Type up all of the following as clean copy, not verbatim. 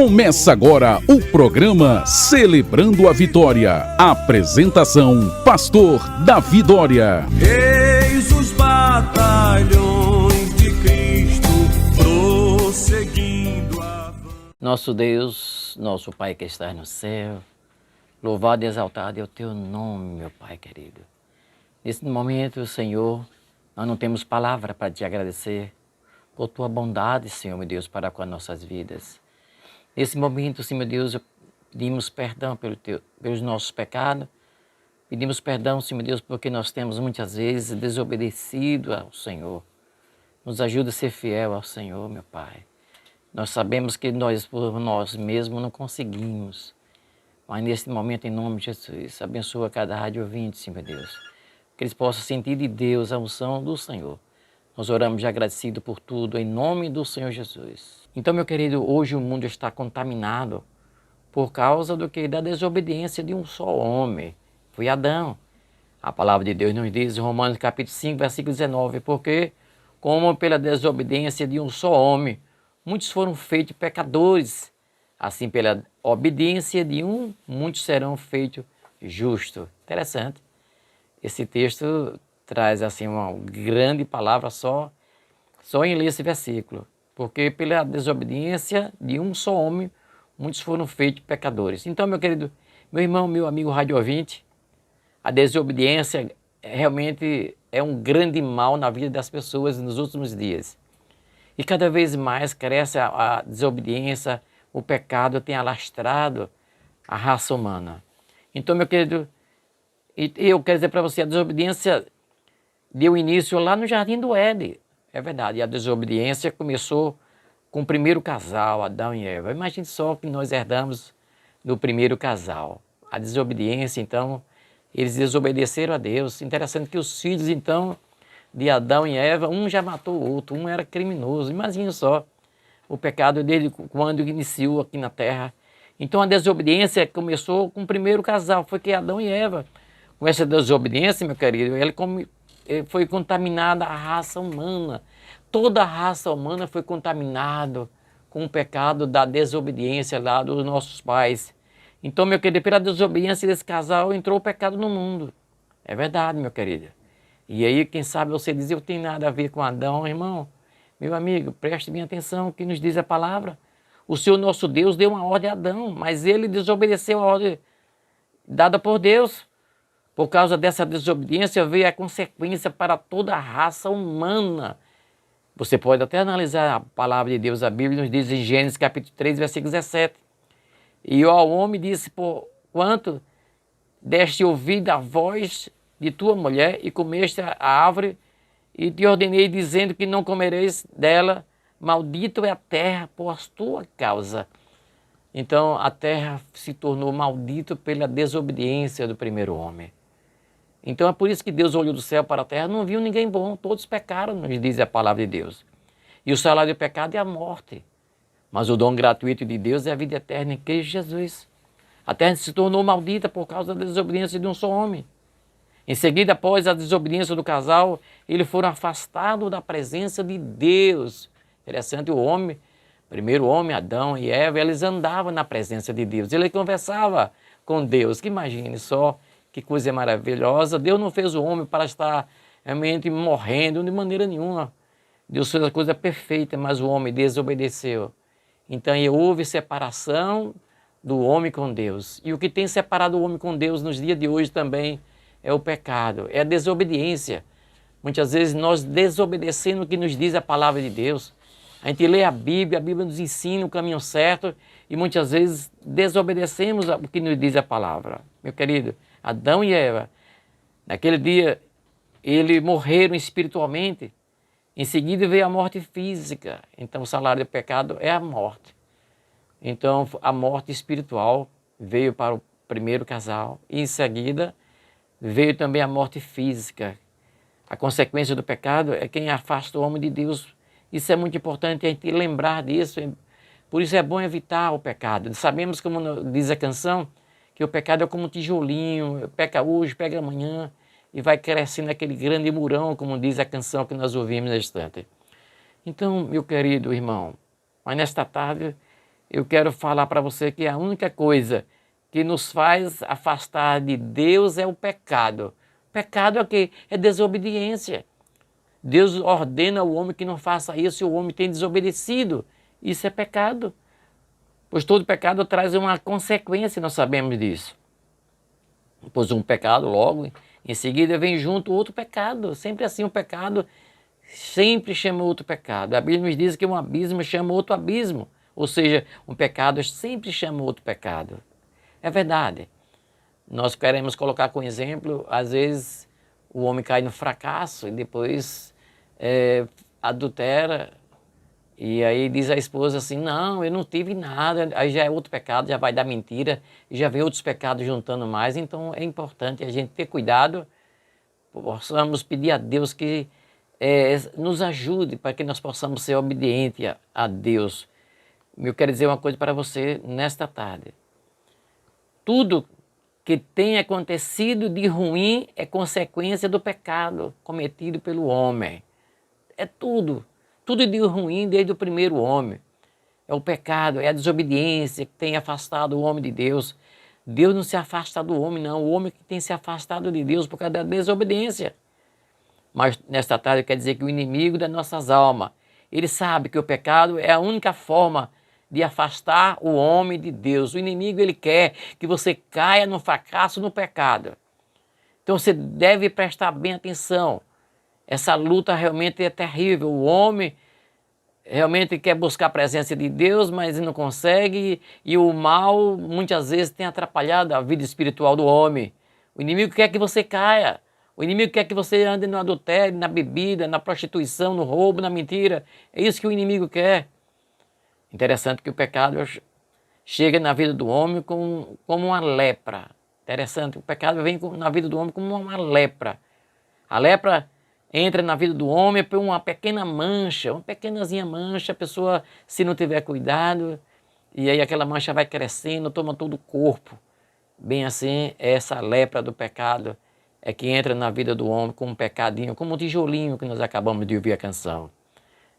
Começa agora o programa Celebrando a Vitória. Apresentação, Pastor Davi Dória. Eis os batalhões de Cristo prosseguindo a... Nosso Deus, nosso Pai que estás no céu, louvado e exaltado é o Teu nome, meu Pai querido. Nesse momento, Senhor, nós não temos palavra para Te agradecer por Tua bondade, Senhor, meu Deus, para com as nossas vidas. Nesse momento, Senhor, meu Deus, pedimos perdão pelos nossos pecados, pedimos perdão, Senhor, meu Deus, porque nós temos muitas vezes desobedecido ao Senhor. Nos ajuda a ser fiel ao Senhor, meu Pai. Nós sabemos que nós, por nós mesmos, não conseguimos. Mas nesse momento, em nome de Jesus, abençoa cada rádio ouvinte, Senhor, meu Deus. Que eles possam sentir de Deus a unção do Senhor. Nós oramos de agradecido por tudo, em nome do Senhor Jesus. Então, meu querido, hoje o mundo está contaminado por causa da desobediência de um só homem. Foi Adão. A palavra de Deus nos diz em Romanos capítulo 5, versículo 19, porque como pela desobediência de um só homem, muitos foram feitos pecadores, assim pela obediência de um, muitos serão feitos justos. Interessante. Esse texto traz assim uma grande palavra só em ler esse versículo. Porque pela desobediência de um só homem, muitos foram feitos pecadores. Então, meu querido, meu irmão, meu amigo rádio ouvinte, a desobediência realmente é um grande mal na vida das pessoas nos últimos dias. E cada vez mais cresce a desobediência, o pecado tem alastrado a raça humana. Então, meu querido, eu quero dizer para você, a desobediência deu início lá no Jardim do Éden. É verdade, e a desobediência começou com o primeiro casal, Adão e Eva. Imagine só que nós herdamos do primeiro casal. A desobediência, então, eles desobedeceram a Deus. Interessante que os filhos, então, de Adão e Eva, um já matou o outro, um era criminoso. Imagine só o pecado dele quando iniciou aqui na terra. Então, a desobediência começou com o primeiro casal, foi que Adão e Eva. Com essa desobediência, meu querido, foi contaminada a raça humana. Toda a raça humana foi contaminada com o pecado da desobediência lá dos nossos pais. Então, meu querido, pela desobediência desse casal entrou o pecado no mundo. É verdade, meu querido. E aí, quem sabe você diz, eu tenho nada a ver com Adão, irmão. Meu amigo, preste bem atenção o que nos diz a palavra. O Senhor nosso Deus deu uma ordem a Adão, mas ele desobedeceu a ordem dada por Deus. Por causa dessa desobediência veio a consequência para toda a raça humana. Você pode até analisar a palavra de Deus, a Bíblia nos diz em Gênesis capítulo 3, versículo 17. E ao homem disse, por quanto deste ouvido a voz de tua mulher e comeste a árvore, e te ordenei dizendo que não comereis dela, maldito é a terra por tua causa. Então a terra se tornou maldita pela desobediência do primeiro homem. Então é por isso que Deus olhou do céu para a terra, não viu ninguém bom, todos pecaram, nos diz a palavra de Deus. E o salário do pecado é a morte, mas o dom gratuito de Deus é a vida eterna em Cristo Jesus. A terra se tornou maldita por causa da desobediência de um só homem. Em seguida, após a desobediência do casal, eles foram afastados da presença de Deus. Interessante, o homem, primeiro homem, Adão e Eva, eles andavam na presença de Deus, ele conversava com Deus, que imagine só, que coisa maravilhosa. Deus não fez o homem para estar realmente morrendo de maneira nenhuma. Deus fez a coisa perfeita, mas o homem desobedeceu. Então houve separação do homem com Deus. E o que tem separado o homem com Deus nos dias de hoje também é o pecado, é a desobediência. Muitas vezes nós desobedecendo o que nos diz a palavra de Deus. A gente lê a Bíblia nos ensina o caminho certo e muitas vezes desobedecemos o que nos diz a palavra. Meu querido, Adão e Eva, naquele dia, eles morreram espiritualmente. Em seguida veio a morte física. Então o salário do pecado é a morte. Então a morte espiritual veio para o primeiro casal. E em seguida veio também a morte física. A consequência do pecado é quem afasta o homem de Deus. Isso é muito importante a gente lembrar disso. Por isso é bom evitar o pecado. Sabemos, como diz a canção, que o pecado é como um tijolinho, peca hoje, pega amanhã, e vai crescendo aquele grande murão, como diz a canção que nós ouvimos na instante. Então, meu querido irmão, mas nesta tarde eu quero falar para você que a única coisa que nos faz afastar de Deus é o pecado. Pecado é o quê? É desobediência. Deus ordena ao homem que não faça isso e o homem tem desobedecido. Isso é pecado. Pois todo pecado traz uma consequência, nós sabemos disso. Pois um pecado, logo, em seguida vem junto outro pecado. Sempre assim, um pecado sempre chama outro pecado. A Bíblia nos diz que um abismo chama outro abismo. Ou seja, um pecado sempre chama outro pecado. É verdade. Nós queremos colocar como exemplo, às vezes o homem cai no fracasso e depois adultera. E aí diz a esposa assim, não, eu não tive nada. Aí já é outro pecado, já vai dar mentira. E já vem outros pecados juntando mais. Então é importante a gente ter cuidado. Possamos pedir a Deus que nos ajude para que nós possamos ser obedientes a Deus. Eu quero dizer uma coisa para você nesta tarde. Tudo que tem acontecido de ruim é consequência do pecado cometido pelo homem. É tudo. Tudo de ruim desde o primeiro homem. É o pecado, é a desobediência que tem afastado o homem de Deus. Deus não se afasta do homem, não. O homem que tem se afastado de Deus por causa da desobediência. Mas nesta tarde quer dizer que o inimigo das nossas almas, ele sabe que o pecado é a única forma de afastar o homem de Deus. O inimigo, ele quer que você caia no fracasso, no pecado. Então você deve prestar bem atenção. Essa luta realmente é terrível. O homem realmente quer buscar a presença de Deus, mas não consegue. E o mal, muitas vezes, tem atrapalhado a vida espiritual do homem. O inimigo quer que você caia. O inimigo quer que você ande no adultério, na bebida, na prostituição, no roubo, na mentira. É isso que o inimigo quer. Interessante que o pecado chega na vida do homem como uma lepra. Interessante, o pecado vem na vida do homem como uma lepra. A lepra entra na vida do homem por uma pequena mancha, uma pequenazinha mancha, a pessoa, se não tiver cuidado, e aí aquela mancha vai crescendo, toma todo o corpo. Bem assim, essa lepra do pecado é que entra na vida do homem como um pecadinho, como um tijolinho que nós acabamos de ouvir a canção.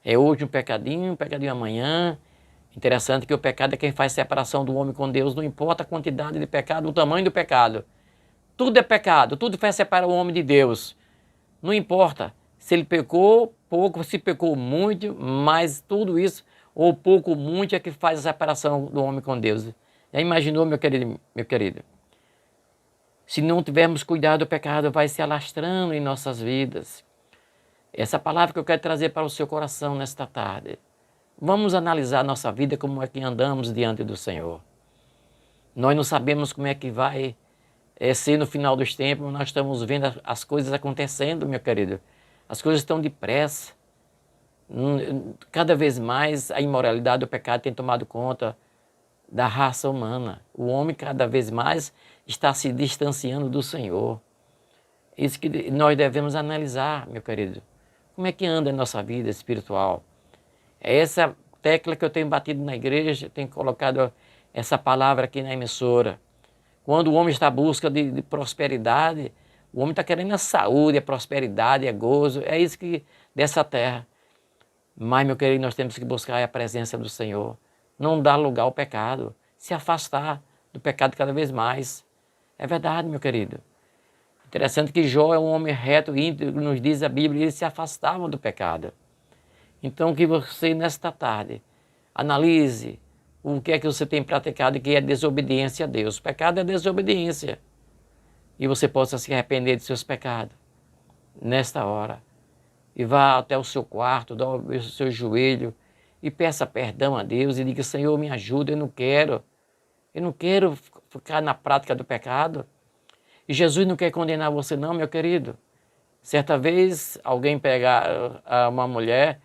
É hoje um pecadinho amanhã. Interessante que o pecado é quem faz separação do homem com Deus, não importa a quantidade de pecado, o tamanho do pecado. Tudo é pecado, tudo faz separar o homem de Deus. Não importa se ele pecou pouco, se pecou muito, mas tudo isso, ou pouco ou muito, é que faz a separação do homem com Deus. Já imaginou, meu querido? Se não tivermos cuidado, o pecado vai se alastrando em nossas vidas. Essa palavra que eu quero trazer para o seu coração nesta tarde. Vamos analisar nossa vida, como é que andamos diante do Senhor. Nós não sabemos como é que vai ser no final dos tempos, nós estamos vendo as coisas acontecendo, meu querido. As coisas estão depressa. Cada vez mais a imoralidade, o pecado tem tomado conta da raça humana. O homem cada vez mais está se distanciando do Senhor. Isso que nós devemos analisar, meu querido. Como é que anda a nossa vida espiritual? É essa tecla que eu tenho batido na igreja, tenho colocado essa palavra aqui na emissora. Quando o homem está à busca de prosperidade, o homem está querendo a saúde, a prosperidade, a gozo, é isso que dessa terra. Mas, meu querido, nós temos que buscar a presença do Senhor. Não dar lugar ao pecado, se afastar do pecado cada vez mais. É verdade, meu querido. Interessante que Jó é um homem reto e íntegro, nos diz a Bíblia, e ele se afastava do pecado. Então, que você, nesta tarde, analise o que é que você tem praticado, que é desobediência a Deus. O pecado é desobediência. E você possa se arrepender de seus pecados, nesta hora. E vá até o seu quarto, dobre o seu joelho e peça perdão a Deus e diga, Senhor, me ajuda, eu não quero ficar na prática do pecado. E Jesus não quer condenar você não, meu querido. Certa vez, alguém pega uma mulher,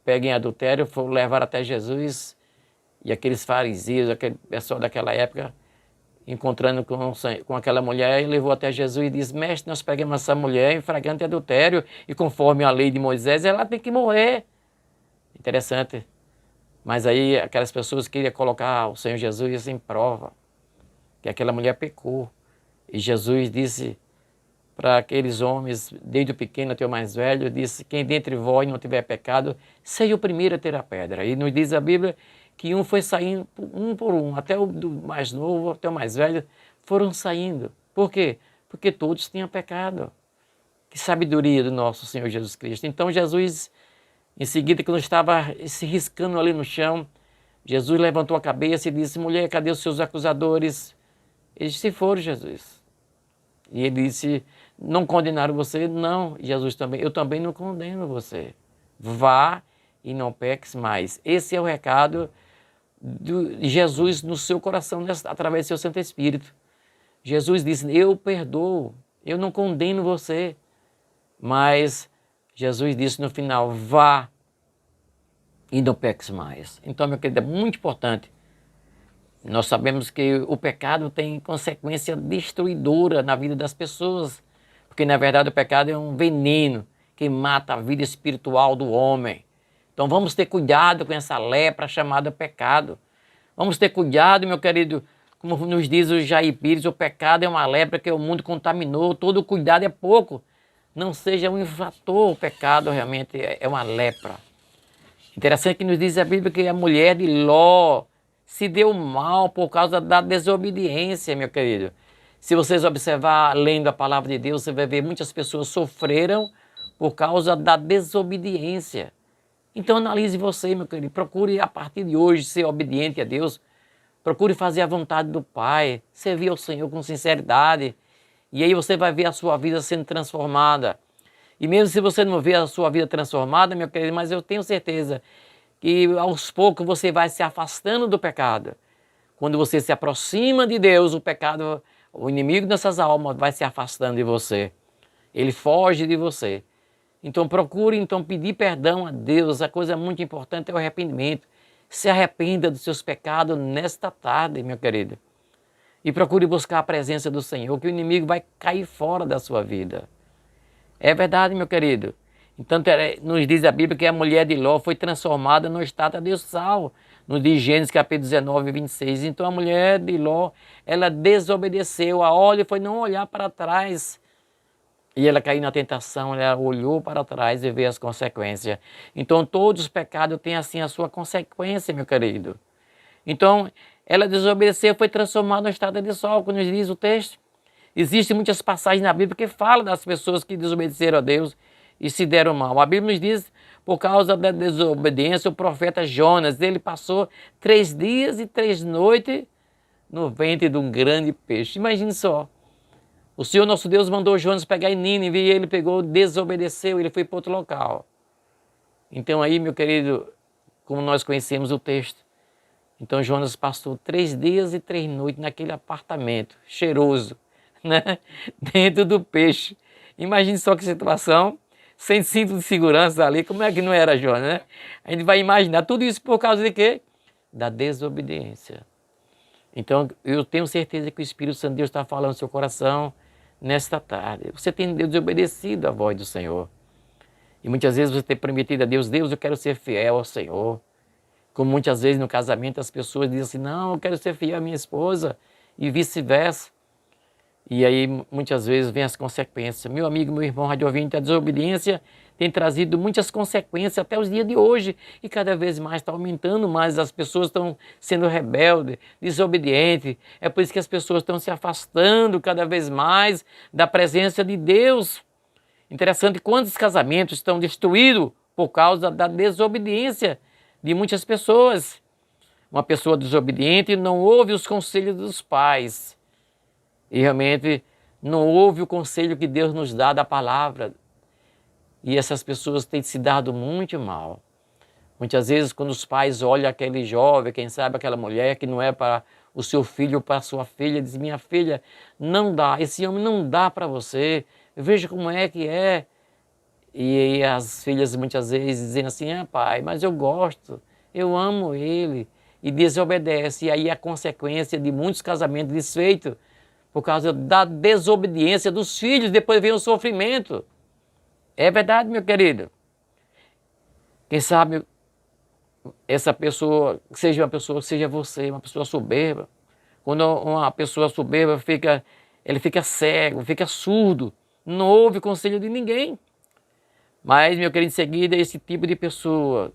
pega em adultério, foi levar até Jesus, e aqueles fariseus, aquele pessoal daquela época, encontrando com aquela mulher, ele levou até Jesus e disse, mestre, nós pegamos essa mulher em flagrante adultério, e conforme a lei de Moisés, ela tem que morrer. Interessante. Mas aí aquelas pessoas queriam colocar o Senhor Jesus em prova, que aquela mulher pecou. E Jesus disse para aqueles homens, desde o pequeno até o mais velho, disse, quem dentre vós não tiver pecado, seja o primeiro a ter a pedra. E nos diz a Bíblia que um foi saindo um por um, até o do mais novo, até o mais velho, foram saindo. Por quê? Porque todos tinham pecado. Que sabedoria do nosso Senhor Jesus Cristo. Então Jesus, em seguida, quando estava se riscando ali no chão, Jesus levantou a cabeça e disse: mulher, cadê os seus acusadores? Eles se foram, Jesus. E ele disse: não condenaram você? Não, Jesus também. Eu também não condeno você. Vá e não peques mais. Esse é o recado de Jesus no seu coração, através do seu Santo Espírito. Jesus disse: eu perdoo, eu não condeno você. Mas Jesus disse no final: vá e não peques mais. Então, meu querido, é muito importante. Nós sabemos que o pecado tem consequência destruidora na vida das pessoas, porque na verdade o pecado é um veneno que mata a vida espiritual do homem. Então vamos ter cuidado com essa lepra chamada pecado. Vamos ter cuidado, meu querido, como nos diz o Jair Pires, o pecado é uma lepra que o mundo contaminou, todo cuidado é pouco. Não seja um infrator, o pecado realmente é uma lepra. Interessante que nos diz a Bíblia que a mulher de Ló se deu mal por causa da desobediência, meu querido. Se vocês observar, lendo a palavra de Deus, você vai ver muitas pessoas sofreram por causa da desobediência. Então analise você, meu querido, procure a partir de hoje ser obediente a Deus, procure fazer a vontade do Pai, servir ao Senhor com sinceridade, e aí você vai ver a sua vida sendo transformada. E mesmo se você não vê a sua vida transformada, meu querido, mas eu tenho certeza que aos poucos você vai se afastando do pecado. Quando você se aproxima de Deus, o pecado, o inimigo dessas almas vai se afastando de você. Ele foge de você. Então procure pedir perdão a Deus. A coisa muito importante é o arrependimento. Se arrependa dos seus pecados nesta tarde, meu querido. E procure buscar a presença do Senhor, que o inimigo vai cair fora da sua vida. É verdade, meu querido. Então nos diz a Bíblia que a mulher de Ló foi transformada no estátua de sal. Nos diz Gênesis capítulo 19, 26. Então a mulher de Ló, ela desobedeceu a ordem, foi não olhar para trás. E ela caiu na tentação, ela olhou para trás e veio as consequências. Então todos os pecados têm assim a sua consequência, meu querido. Então ela desobedeceu, foi transformada no estátua de sal, como nos diz o texto. Existem muitas passagens na Bíblia que falam das pessoas que desobedeceram a Deus e se deram mal. A Bíblia nos diz, por causa da desobediência, o profeta Jonas, ele passou 3 dias e 3 noites no ventre de um grande peixe. Imagine só. O Senhor nosso Deus mandou Jonas pegar em Nínive e ele pegou, desobedeceu, ele foi para outro local. Então aí, meu querido, como nós conhecemos o texto, então Jonas passou 3 dias e 3 noites naquele apartamento cheiroso, né? Dentro do peixe. Imagine só que situação, sem cinto de segurança ali, como é que não era Jonas, né? A gente vai imaginar tudo isso por causa de quê? Da desobediência. Então eu tenho certeza que o Espírito Santo de Deus está falando no seu coração nesta tarde. Você tem desobedecido à voz do Senhor. E muitas vezes você tem prometido a Deus: Deus, eu quero ser fiel ao Senhor. Como muitas vezes no casamento as pessoas dizem assim: não, eu quero ser fiel à minha esposa, e vice-versa. E aí muitas vezes vem as consequências. Meu amigo, meu irmão rádio ouvinte, a desobediência tem trazido muitas consequências até os dias de hoje. E cada vez mais está aumentando mais, as pessoas estão sendo rebeldes, desobedientes. É por isso que as pessoas estão se afastando cada vez mais da presença de Deus. Interessante quantos casamentos estão destruídos por causa da desobediência de muitas pessoas. Uma pessoa desobediente não ouve os conselhos dos pais. E realmente não ouve o conselho que Deus nos dá da palavra. E essas pessoas têm se dado muito mal. Muitas vezes quando os pais olham aquele jovem, quem sabe aquela mulher que não é para o seu filho ou para a sua filha, diz: minha filha, não dá, esse homem não dá para você, veja como é que é. E aí as filhas muitas vezes dizem assim: pai, mas eu gosto, eu amo ele. E desobedece. E aí a consequência de muitos casamentos desfeitos, por causa da desobediência dos filhos, depois vem o sofrimento. É verdade, meu querido. Quem sabe essa pessoa, seja uma pessoa, seja você, uma pessoa soberba. Quando uma pessoa soberba ele fica cego, fica surdo, não ouve conselho de ninguém. Mas, meu querido, em seguida, esse tipo de pessoa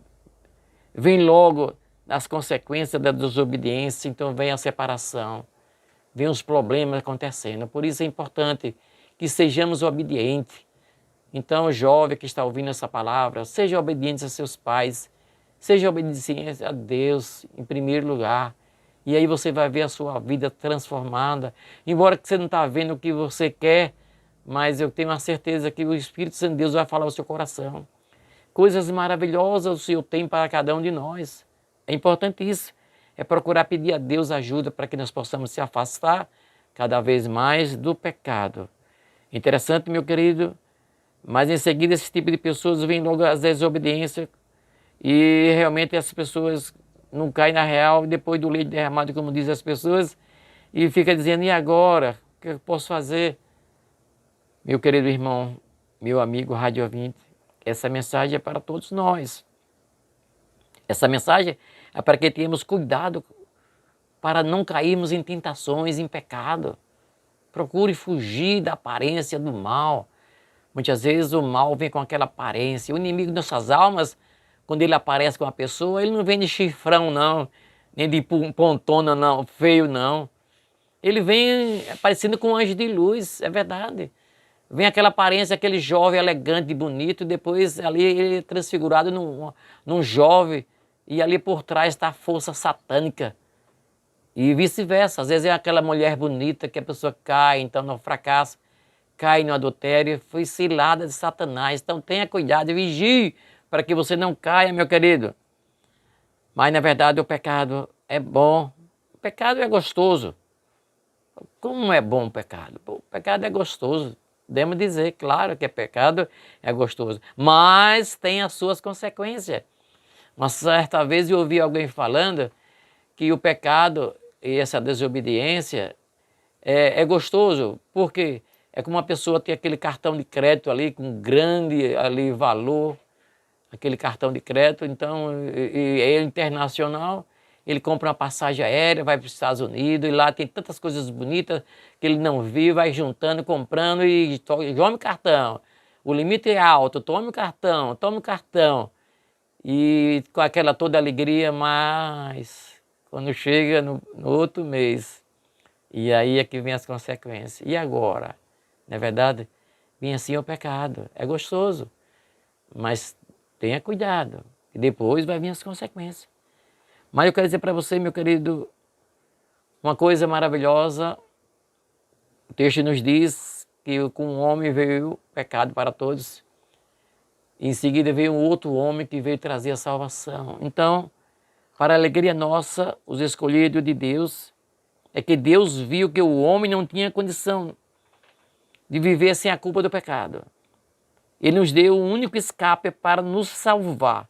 vem logo das consequências da desobediência, então vem a separação, vem os problemas acontecendo. Por isso é importante que sejamos obedientes. Então, o jovem que está ouvindo essa palavra, seja obediente a seus pais, seja obediente a Deus em primeiro lugar. E aí você vai ver a sua vida transformada. Embora que você não está vendo o que você quer, mas eu tenho a certeza que o Espírito Santo de Deus vai falar ao seu coração. Coisas maravilhosas o Senhor tem para cada um de nós. É importante isso. É procurar pedir a Deus ajuda para que nós possamos se afastar cada vez mais do pecado. Interessante, meu querido, mas em seguida esse tipo de pessoas vêm logo às desobediências e realmente essas pessoas não caem na real depois do leite derramado, como dizem as pessoas, e fica dizendo, e agora? O que eu posso fazer? Meu querido irmão, meu amigo rádio ouvinte, essa mensagem é para todos nós. Essa mensagem é para que tenhamos cuidado para não cairmos em tentações, em pecado. Procure fugir da aparência do mal. Muitas vezes o mal vem com aquela aparência. O inimigo de nossas almas, quando ele aparece com uma pessoa, ele não vem de chifrão não, nem de pontona não, feio não. Ele vem parecendo com um anjo de luz, é verdade. Vem aquela aparência, aquele jovem elegante e bonito, e depois ali ele é transfigurado num jovem, e ali por trás está a força satânica. E vice-versa, às vezes é aquela mulher bonita que a pessoa cai, então no fracasso, cai no adultério, foi cilada de Satanás. Então tenha cuidado e vigie para que você não caia, meu querido. Mas na verdade o pecado é bom, o pecado é gostoso. Como é bom o pecado? O pecado é gostoso. Podemos dizer, claro que pecado é gostoso, mas tem as suas consequências. Uma certa vez eu ouvi alguém falando que o pecado e essa desobediência é gostoso, porque é como uma pessoa ter aquele cartão de crédito ali com grande ali valor, aquele cartão de crédito, então é internacional, ele compra uma passagem aérea, vai para os Estados Unidos e lá tem tantas coisas bonitas que ele não viu, vai juntando, comprando e tome o cartão. O limite é alto, tome o cartão, tome o cartão. E com aquela toda alegria, mas quando chega no outro mês, e aí é que vem as consequências. E agora? Não é verdade? Vem assim o pecado. É gostoso, mas tenha cuidado, e depois vai vir as consequências. Mas eu quero dizer para você, meu querido, uma coisa maravilhosa. O texto nos diz que com um homem veio o pecado para todos. Em seguida veio um outro homem que veio trazer a salvação. Então, para a alegria nossa, os escolhidos de Deus, é que Deus viu que o homem não tinha condição de viver sem a culpa do pecado. Ele nos deu o único escape para nos salvar.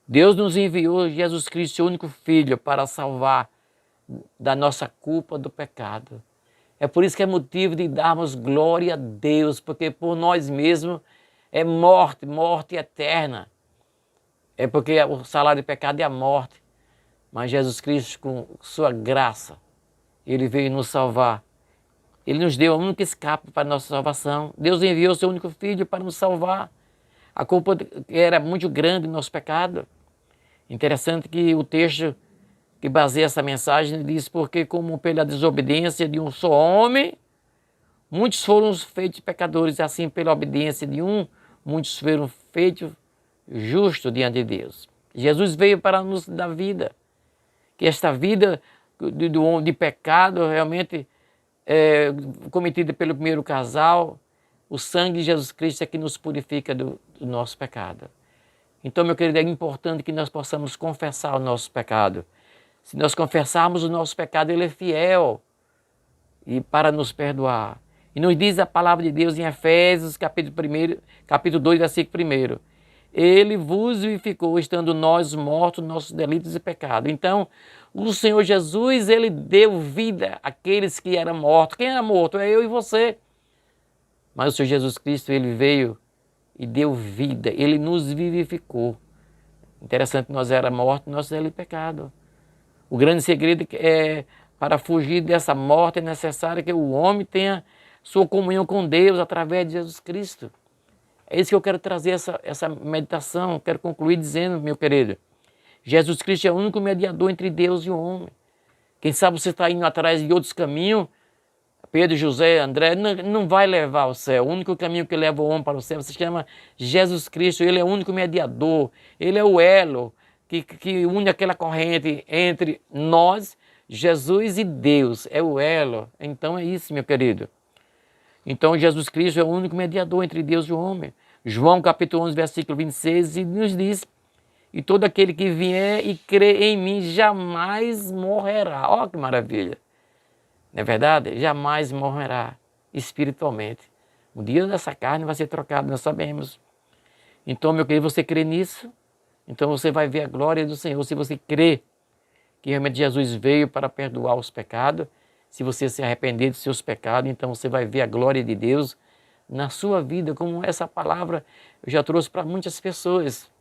Deus nos enviou Jesus Cristo, seu único Filho, para salvar da nossa culpa do pecado. É por isso que é motivo de darmos glória a Deus, porque por nós mesmos é morte, morte eterna. É porque o salário do pecado é a morte. Mas Jesus Cristo, com sua graça, Ele veio nos salvar. Ele nos deu o único escape para a nossa salvação. Deus enviou o seu único Filho para nos salvar. A culpa era muito grande no nosso pecado. Interessante que o texto que baseia essa mensagem diz, porque como pela desobediência de um só homem, muitos foram feitos pecadores, assim pela obediência de um, muitos foram feitos justos diante de Deus. Jesus veio para nos dar vida, que esta vida de pecado realmente cometida pelo primeiro casal, o sangue de Jesus Cristo é que nos purifica do nosso pecado. Então, meu querido, é importante que nós possamos confessar o nosso pecado. Se nós confessarmos o nosso pecado, Ele é fiel e para nos perdoar. E nos diz a palavra de Deus em Efésios, capítulo 2, versículo 1. Ele vos vivificou, estando nós mortos, nossos delitos e pecados. Então, o Senhor Jesus, Ele deu vida àqueles que eram mortos. Quem era morto? É eu e você. Mas o Senhor Jesus Cristo, Ele veio e deu vida. Ele nos vivificou. Interessante, nós éramos mortos, nós éramos pecado. O grande segredo é, para fugir dessa morte, é necessário que o homem tenha sua comunhão com Deus através de Jesus Cristo. É isso que eu quero trazer essa meditação. Quero concluir dizendo, meu querido, Jesus Cristo é o único mediador entre Deus e o homem. Quem sabe você está indo atrás de outros caminhos, Pedro, José, André, não vai levar ao céu. O único caminho que leva o homem para o céu se chama Jesus Cristo. Ele é o único mediador. Ele é o elo que une aquela corrente entre nós, Jesus e Deus. É o elo. Então é isso, meu querido. Então Jesus Cristo é o único mediador entre Deus e o homem. João capítulo 11, versículo 26, nos diz: e todo aquele que vier e crê em mim jamais morrerá. Olha que maravilha. Não é verdade? Jamais morrerá espiritualmente. O dia dessa carne vai ser trocado, nós sabemos. Então, meu querido, você crê nisso? Então você vai ver a glória do Senhor. Se você crê que realmente Jesus veio para perdoar os pecados, se você se arrepender dos seus pecados, então você vai ver a glória de Deus na sua vida, como essa palavra eu já trouxe para muitas pessoas.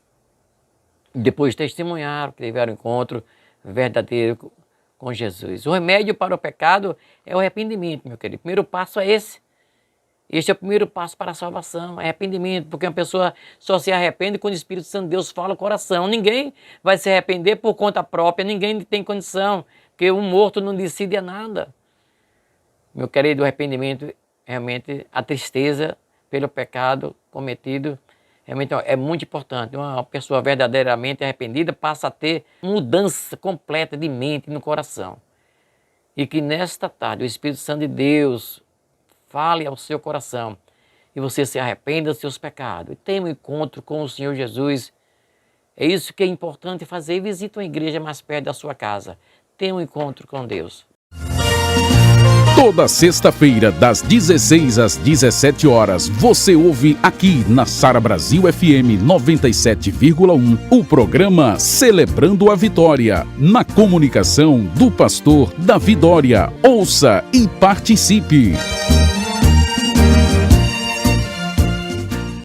Depois testemunharam que tiveram um encontro verdadeiro com Jesus. O remédio para o pecado é o arrependimento, meu querido. O primeiro passo é esse. Este é o primeiro passo para a salvação, é arrependimento, porque uma pessoa só se arrepende quando o Espírito Santo de Deus fala o coração. Ninguém vai se arrepender por conta própria, ninguém tem condição, porque um morto não decide nada. Meu querido, o arrependimento, realmente, a tristeza pelo pecado cometido, realmente é muito importante. Uma pessoa verdadeiramente arrependida passa a ter mudança completa de mente no coração. E que nesta tarde o Espírito Santo de Deus fale ao seu coração e você se arrependa dos seus pecados. E tenha um encontro com o Senhor Jesus. É isso que é importante fazer. Visite uma igreja mais perto da sua casa. Tenha um encontro com Deus. Toda sexta-feira, das 16 às 17 horas, você ouve aqui na Sara Brasil FM 97,1 o programa Celebrando a Vitória, na comunicação do pastor Davi Dória. Ouça e participe!